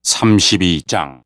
32장.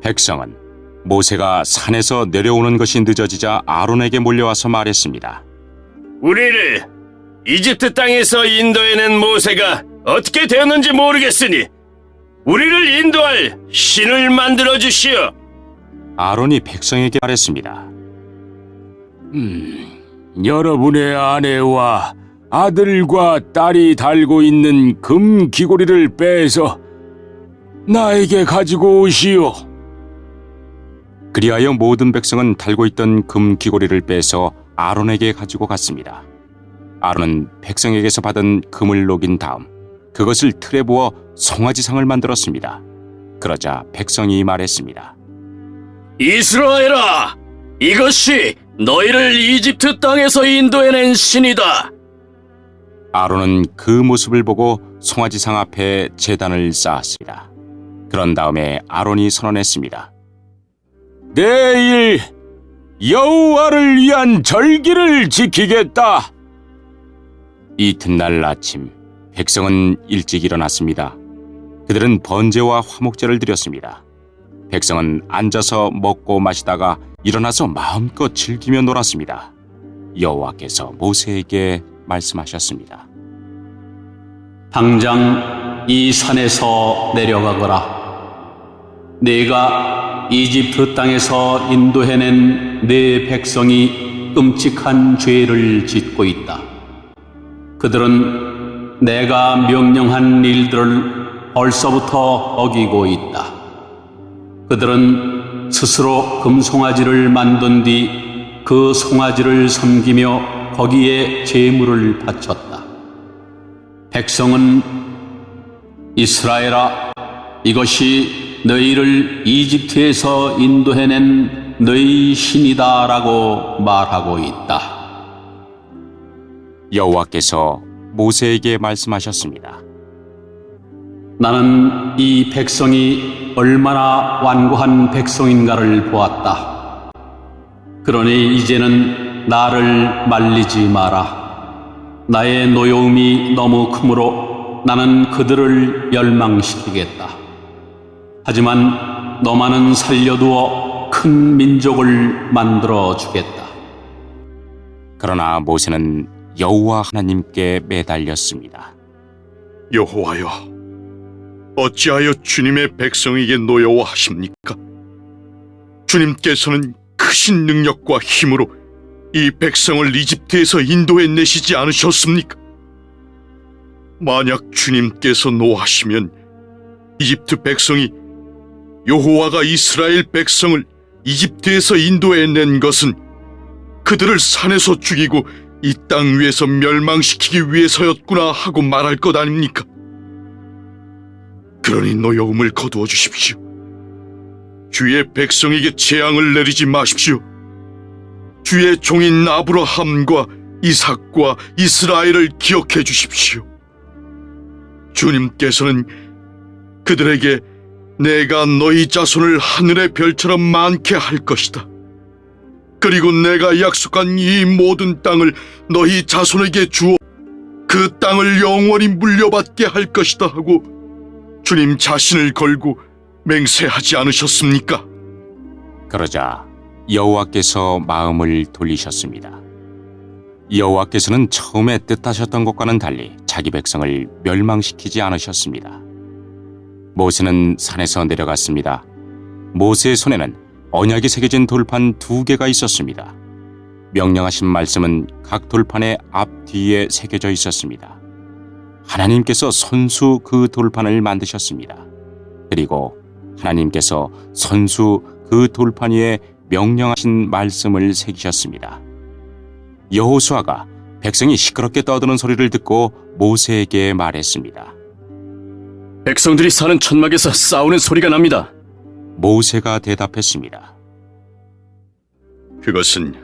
백성은 모세가 산에서 내려오는 것이 늦어지자 아론에게 몰려와서 말했습니다. 우리를 이집트 땅에서 인도해낸 모세가 어떻게 되었는지 모르겠으니 우리를 인도할 신을 만들어 주시오. 아론이 백성에게 말했습니다. 여러분의 아내와 아들과 딸이 달고 있는 금 귀고리를 빼서 나에게 가지고 오시오. 그리하여 모든 백성은 달고 있던 금 귀고리를 빼서 아론에게 가지고 갔습니다. 아론은 백성에게서 받은 금을 녹인 다음 그것을 틀에 부어 송아지상을 만들었습니다. 그러자 백성이 말했습니다. 이스라엘아, 이것이 너희를 이집트 땅에서 인도해낸 신이다. 아론은 그 모습을 보고 송아지상 앞에 제단을 쌓았습니다. 그런 다음에 아론이 선언했습니다. 내일 여호와를 위한 절기를 지키겠다. 이튿날 아침 백성은 일찍 일어났습니다. 그들은 번제와 화목제를 드렸습니다. 백성은 앉아서 먹고 마시다가 일어나서 마음껏 즐기며 놀았습니다. 여호와께서 모세에게 말씀하셨습니다. 당장 이 산에서 내려가거라. 내가 이집트 땅에서 인도해낸 내 백성이 끔찍한 죄를 짓고 있다. 그들은 내가 명령한 일들을 벌써부터 어기고 있다. 그들은 스스로 금송아지를 만든 뒤 그 송아지를 섬기며 거기에 제물을 바쳤다. 백성은 이스라엘아, 이것이 너희를 이집트에서 인도해낸 너희 신이다라고 말하고 있다. 여호와께서 모세에게 말씀하셨습니다. 나는 이 백성이 얼마나 완고한 백성인가를 보았다. 그러니 이제는 나를 말리지 마라. 나의 노여움이 너무 크므로 나는 그들을 멸망시키겠다. 하지만 너만은 살려두어 큰 민족을 만들어 주겠다. 그러나 모세는 여호와 하나님께 매달렸습니다. 여호와여, 어찌하여 주님의 백성에게 노여워하십니까? 주님께서는 크신 능력과 힘으로 이 백성을 이집트에서 인도해내시지 않으셨습니까? 만약 주님께서 노하시면 이집트 백성이 여호와가 이스라엘 백성을 이집트에서 인도해낸 것은 그들을 산에서 죽이고 이 땅 위에서 멸망시키기 위해서였구나 하고 말할 것 아닙니까? 그러니 노여움을 거두어 주십시오. 주의 백성에게 재앙을 내리지 마십시오. 주의 종인 아브라함과 이삭과 이스라엘을 기억해 주십시오. 주님께서는 그들에게 내가 너희 자손을 하늘의 별처럼 많게 할 것이다. 그리고 내가 약속한 이 모든 땅을 너희 자손에게 주어 그 땅을 영원히 물려받게 할 것이다 하고 주님 자신을 걸고 맹세하지 않으셨습니까? 그러자 여호와께서 마음을 돌리셨습니다. 여호와께서는 처음에 뜻하셨던 것과는 달리 자기 백성을 멸망시키지 않으셨습니다. 모세는 산에서 내려갔습니다. 모세의 손에는 언약이 새겨진 돌판 2개가 있었습니다. 명령하신 말씀은 각 돌판의 앞뒤에 새겨져 있었습니다. 하나님께서 손수 그 돌판을 만드셨습니다. 그리고 하나님께서 손수 그 돌판 위에 명령하신 말씀을 새기셨습니다. 여호수아가 백성이 시끄럽게 떠드는 소리를 듣고 모세에게 말했습니다. 백성들이 사는 천막에서 싸우는 소리가 납니다. 모세가 대답했습니다. 그것은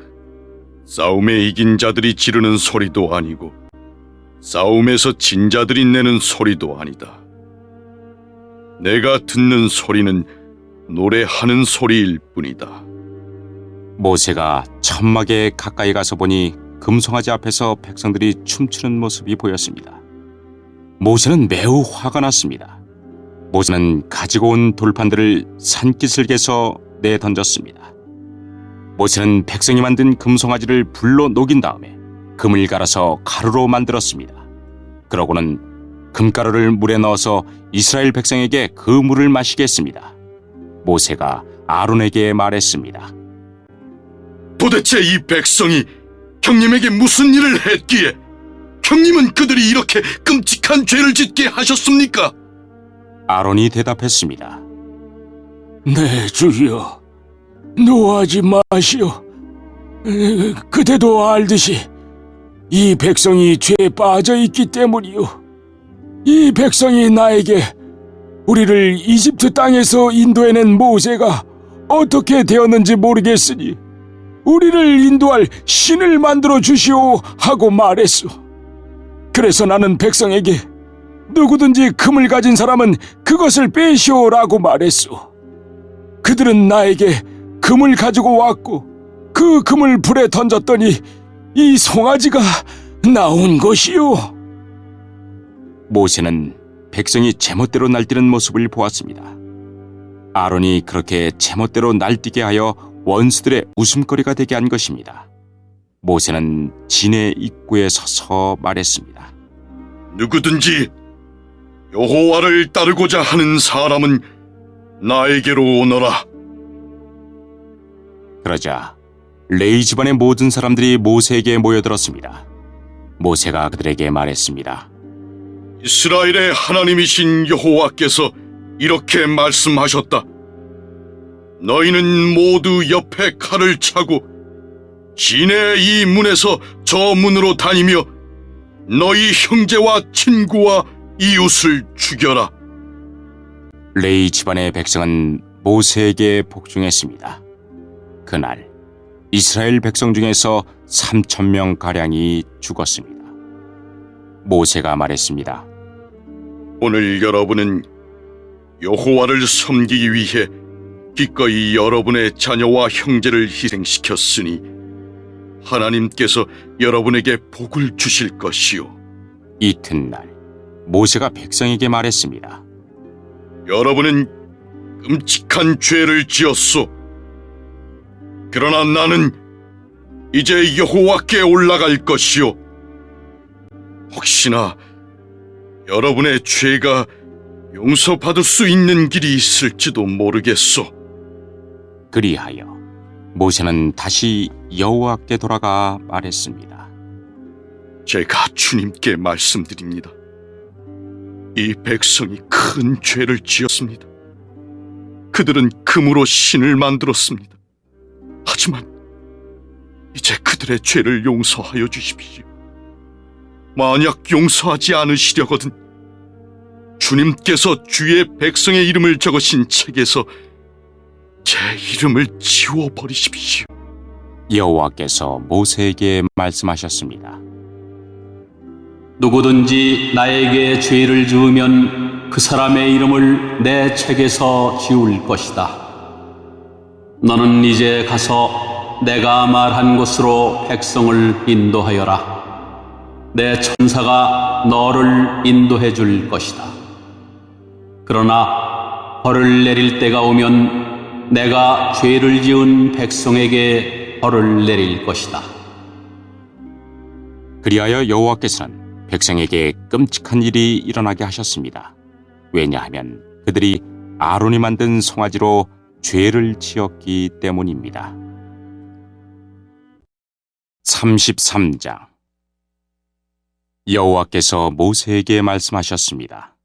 싸움에 이긴 자들이 지르는 소리도 아니고 싸움에서 진 자들이 내는 소리도 아니다. 내가 듣는 소리는 노래하는 소리일 뿐이다. 모세가 천막에 가까이 가서 보니 금송아지 앞에서 백성들이 춤추는 모습이 보였습니다. 모세는 매우 화가 났습니다. 모세는 가지고 온 돌판들을 산기슭에서 내던졌습니다. 모세는 백성이 만든 금송아지를 불로 녹인 다음에 금을 갈아서 가루로 만들었습니다. 그러고는 금가루를 물에 넣어서 이스라엘 백성에게 그 물을 마시게 했습니다. 모세가 아론에게 말했습니다. 도대체 이 백성이 형님에게 무슨 일을 했기에 형님은 그들이 이렇게 끔찍한 죄를 짓게 하셨습니까? 아론이 대답했습니다. 네, 주여. 노하지 마시오. 그대도 알듯이 이 백성이 죄에 빠져 있기 때문이요. 이 백성이 나에게 우리를 이집트 땅에서 인도해낸 모세가 어떻게 되었는지 모르겠으니 우리를 인도할 신을 만들어 주시오 하고 말했소. 그래서 나는 백성에게 누구든지 금을 가진 사람은 그것을 빼시오라고 말했소. 그들은 나에게 금을 가지고 왔고 그 금을 불에 던졌더니 이 송아지가 나온 것이요. 모세는 백성이 제멋대로 날뛰는 모습을 보았습니다. 아론이 그렇게 제멋대로 날뛰게 하여 원수들의 웃음거리가 되게 한 것입니다. 모세는 진의 입구에 서서 말했습니다. 누구든지 여호와를 따르고자 하는 사람은 나에게로 오너라. 그러자 레위 집안의 모든 사람들이 모세에게 모여들었습니다. 모세가 그들에게 말했습니다. 이스라엘의 하나님이신 여호와께서 이렇게 말씀하셨다. 너희는 모두 옆에 칼을 차고 시내의 이 문에서 저 문으로 다니며 너희 형제와 친구와 이웃을 죽여라. 레위 집안의 백성은 모세에게 복종했습니다. 그날 이스라엘 백성 중에서 3,000명 가량이 죽었습니다. 모세가 말했습니다. 오늘 여러분은 여호와를 섬기기 위해 기꺼이 여러분의 자녀와 형제를 희생시켰으니 하나님께서 여러분에게 복을 주실 것이요. 이튿날 모세가 백성에게 말했습니다. 여러분은 끔찍한 죄를 지었소. 그러나 나는 이제 여호와께 올라갈 것이요. 혹시나 여러분의 죄가 용서받을 수 있는 길이 있을지도 모르겠소. 그리하여 모세는 다시 여호와께 돌아가 말했습니다. 제가 주님께 말씀드립니다. 이 백성이 큰 죄를 지었습니다. 그들은 금으로 신을 만들었습니다. 하지만 이제 그들의 죄를 용서하여 주십시오. 만약 용서하지 않으시려거든 주님께서 주의 백성의 이름을 적으신 책에서 제 이름을 지워버리십시오. 여호와께서 모세에게 말씀하셨습니다. 누구든지 나에게 죄를 지으면 그 사람의 이름을 내 책에서 지울 것이다. 너는 이제 가서 내가 말한 곳으로 백성을 인도하여라. 내 천사가 너를 인도해 줄 것이다. 그러나 벌을 내릴 때가 오면 내가 죄를 지은 백성에게 벌을 내릴 것이다. 그리하여 여호와께서는 백성에게 끔찍한 일이 일어나게 하셨습니다. 왜냐하면 그들이 아론이 만든 송아지로 죄를 지었기 때문입니다. 33장 여호와께서 모세에게 말씀하셨습니다.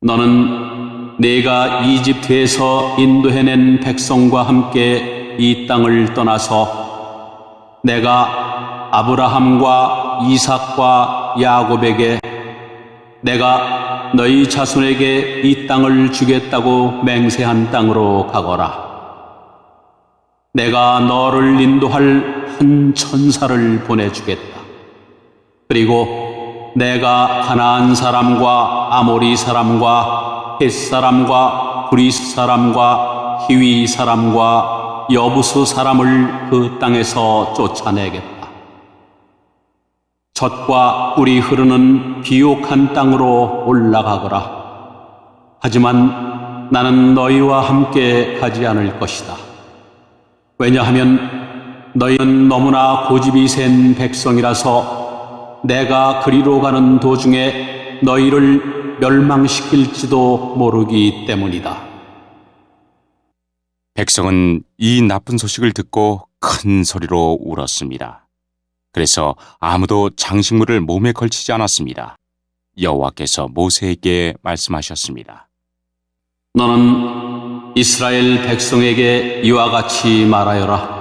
너는 내가 이집트에서 인도해낸 백성과 함께 이 땅을 떠나서 내가 아브라함과 이삭과 야곱에게 내가 너희 자손에게 이 땅을 주겠다고 맹세한 땅으로 가거라. 내가 너를 인도할 한 천사를 보내주겠다. 그리고 내가 가나안 사람과 아모리 사람과 헷 사람과 브리스 사람과 히위 사람과 여부스 사람을 그 땅에서 쫓아내겠다. 젖과 꿀이 흐르는 비옥한 땅으로 올라가거라. 하지만 나는 너희와 함께 가지 않을 것이다. 왜냐하면 너희는 너무나 고집이 센 백성이라서 내가 그리로 가는 도중에 너희를 멸망시킬지도 모르기 때문이다. 백성은 이 나쁜 소식을 듣고 큰 소리로 울었습니다. 그래서 아무도 장식물을 몸에 걸치지 않았습니다. 여호와께서 모세에게 말씀하셨습니다. 너는 이스라엘 백성에게 이와 같이 말하여라.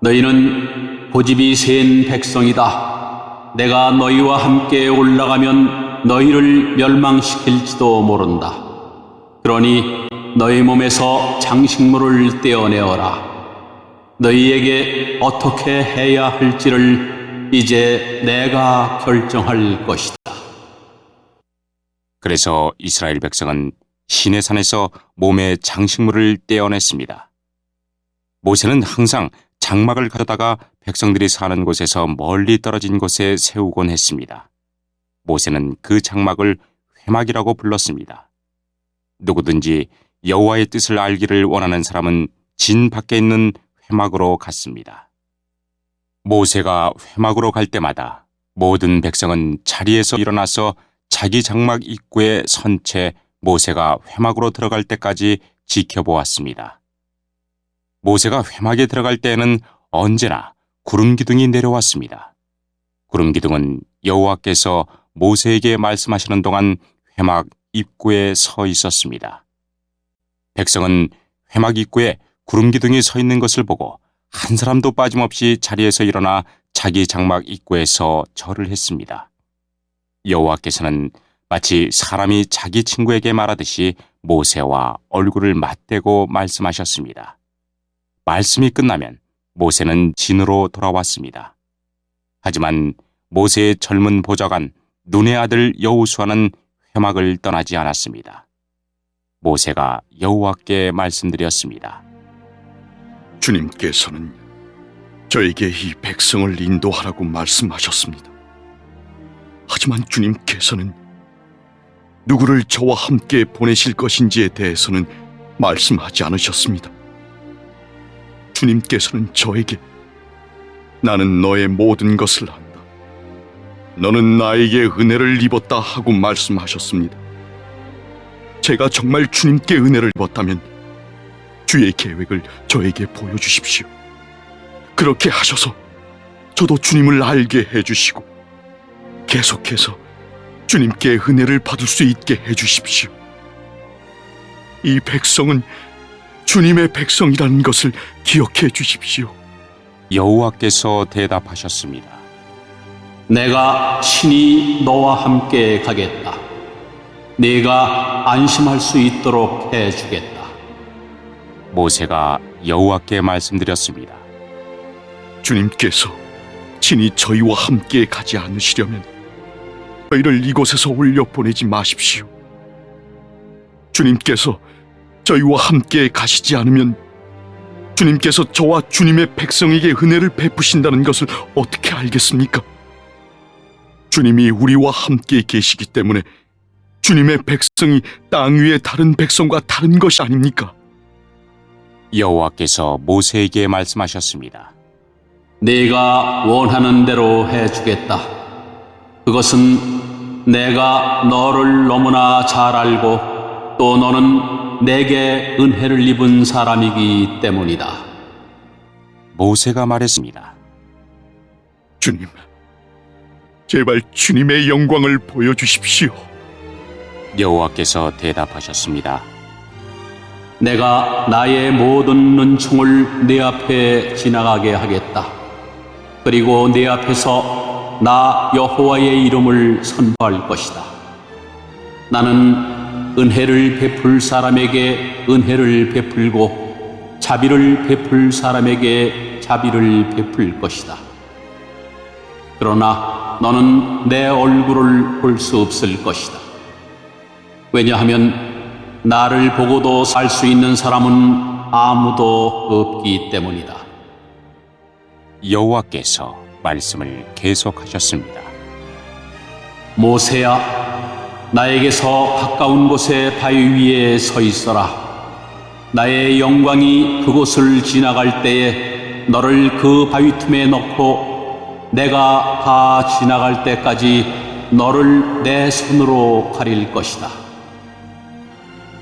너희는 고집이 센 백성이다. 내가 너희와 함께 올라가면 너희를 멸망시킬지도 모른다. 그러니 너희 몸에서 장식물을 떼어내어라. 너희에게 어떻게 해야 할지를 이제 내가 결정할 것이다. 그래서 이스라엘 백성은 시내산에서 몸에 장식물을 떼어냈습니다. 모세는 항상 장막을 가져다가 백성들이 사는 곳에서 멀리 떨어진 곳에 세우곤 했습니다. 모세는 그 장막을 회막이라고 불렀습니다. 누구든지 여호와의 뜻을 알기를 원하는 사람은 진 밖에 있는 회막으로 갔습니다. 모세가 회막으로 갈 때마다 모든 백성은 자리에서 일어나서 자기 장막 입구에 선 채 모세가 회막으로 들어갈 때까지 지켜보았습니다. 모세가 회막에 들어갈 때에는 언제나 구름 기둥이 내려왔습니다. 구름 기둥은 여호와께서 모세에게 말씀하시는 동안 회막 입구에 서 있었습니다. 백성은 회막 입구에 구름 기둥이 서 있는 것을 보고 한 사람도 빠짐없이 자리에서 일어나 자기 장막 입구에서 절을 했습니다. 여호와께서는 마치 사람이 자기 친구에게 말하듯이 모세와 얼굴을 맞대고 말씀하셨습니다. 말씀이 끝나면 모세는 진으로 돌아왔습니다. 하지만 모세의 젊은 보좌관 눈의 아들 여호수아는 회막을 떠나지 않았습니다. 모세가 여호와께 말씀드렸습니다. 주님께서는 저에게 이 백성을 인도하라고 말씀하셨습니다. 하지만 주님께서는 누구를 저와 함께 보내실 것인지에 대해서는 말씀하지 않으셨습니다. 주님께서는 저에게 나는 너의 모든 것을 안다. 너는 나에게 은혜를 입었다 하고 말씀하셨습니다. 제가 정말 주님께 은혜를 입었다면 주의 계획을 저에게 보여주십시오. 그렇게 하셔서 저도 주님을 알게 해주시고 계속해서 주님께 은혜를 받을 수 있게 해주십시오. 이 백성은 주님의 백성이라는 것을 기억해 주십시오. 여호와께서 대답하셨습니다. 내가 친히 너와 함께 가겠다. 네가 안심할 수 있도록 해주겠다. 모세가 여호와께 말씀드렸습니다. 주님께서 친히 저희와 함께 가지 않으시려면 저희를 이곳에서 올려보내지 마십시오. 주님께서 저희와 함께 가시지 않으면 주님께서 저와 주님의 백성에게 은혜를 베푸신다는 것을 어떻게 알겠습니까? 주님이 우리와 함께 계시기 때문에 주님의 백성이 땅 위의 다른 백성과 다른 것이 아닙니까? 여호와께서 모세에게 말씀하셨습니다. 네가 원하는 대로 해주겠다. 그것은 내가 너를 너무나 잘 알고 또 너는 내게 은혜를 입은 사람이기 때문이다. 모세가 말했습니다. 주님, 제발 주님의 영광을 보여주십시오. 여호와께서 대답하셨습니다. 내가 나의 모든 은총을 네 앞에 지나가게 하겠다. 그리고 네 앞에서 나 여호와의 이름을 선포할 것이다. 나는 은혜를 베풀 사람에게 은혜를 베풀고 자비를 베풀 사람에게 자비를 베풀 것이다. 그러나 너는 내 얼굴을 볼 수 없을 것이다. 왜냐하면 나를 보고도 살 수 있는 사람은 아무도 없기 때문이다. 여호와께서 말씀을 계속하셨습니다. 모세야, 나에게서 가까운 곳에 바위 위에 서 있어라. 나의 영광이 그곳을 지나갈 때에 너를 그 바위 틈에 넣고 내가 다 지나갈 때까지 너를 내 손으로 가릴 것이다.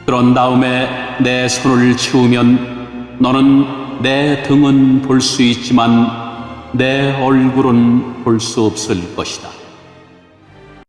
그런 다음에 내 손을 치우면 너는 내 등은 볼 수 있지만 내 얼굴은 볼 수 없을 것이다.